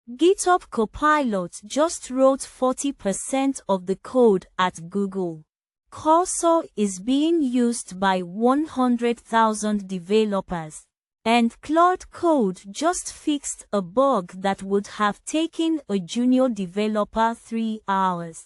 GitHub Copilot just wrote 40% of the code at Google. Cursor is being used by 100,000 developers. And Claude Code just fixed a bug that would have taken a junior developer 3 hours.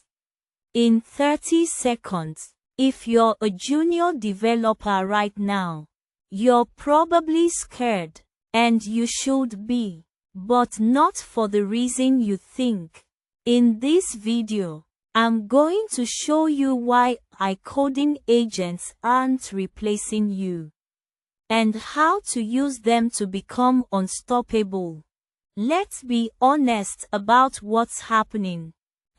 In 30 seconds. If you're a junior developer right now, you're probably scared, and you should be, but not for the reason you think. In this video, I'm going to show you why AI coding agents aren't replacing you, and how to use them to become unstoppable. Let's be honest about what's happening.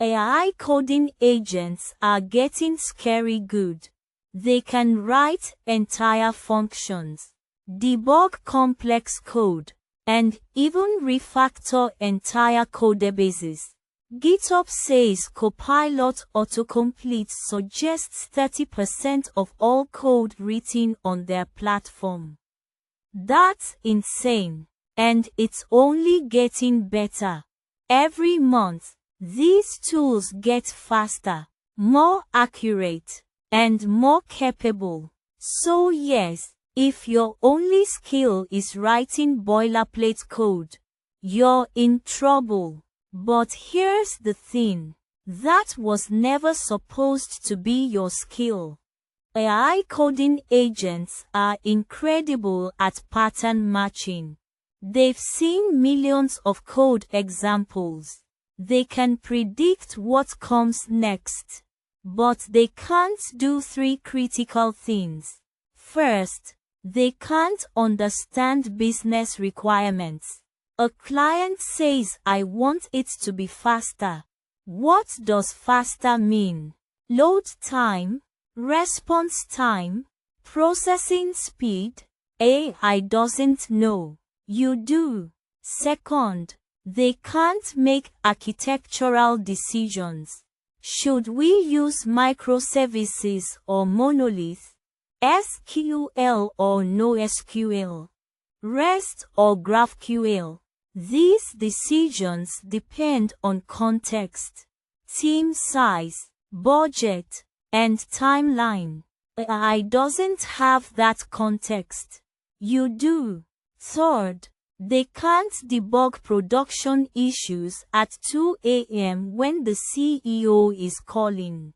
AI coding agents are getting scary good. They can write entire functions, debug complex code, and even refactor entire codebases. GitHub says Copilot autocomplete suggests 30% of all code written on their platform. That's insane, and it's only getting better. Every month, these tools get faster, more accurate, and more capable. So yes, if your only skill is writing boilerplate code, you're in trouble. But here's the thing. That was never supposed to be your skill. AI coding agents are incredible at pattern matching. They've seen millions of code examples. They can predict what comes next. But they can't do 3 critical things. First, they can't understand business requirements. A client says, "I want it to be faster." What does faster mean? Load time? Response time? Processing speed? AI doesn't know. You do. Second, they can't make architectural decisions. Should we use microservices or monolith? SQL or NoSQL? REST or GraphQL? These decisions depend on context, team size, budget, and timeline. AI doesn't have that context. You do. Third, they can't debug production issues at 2 a.m. when the CEO is calling.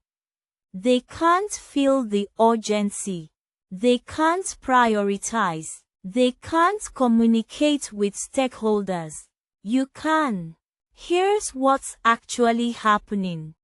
They can't feel the urgency. They can't prioritize. They can't communicate with stakeholders. You can. Here's what's actually happening.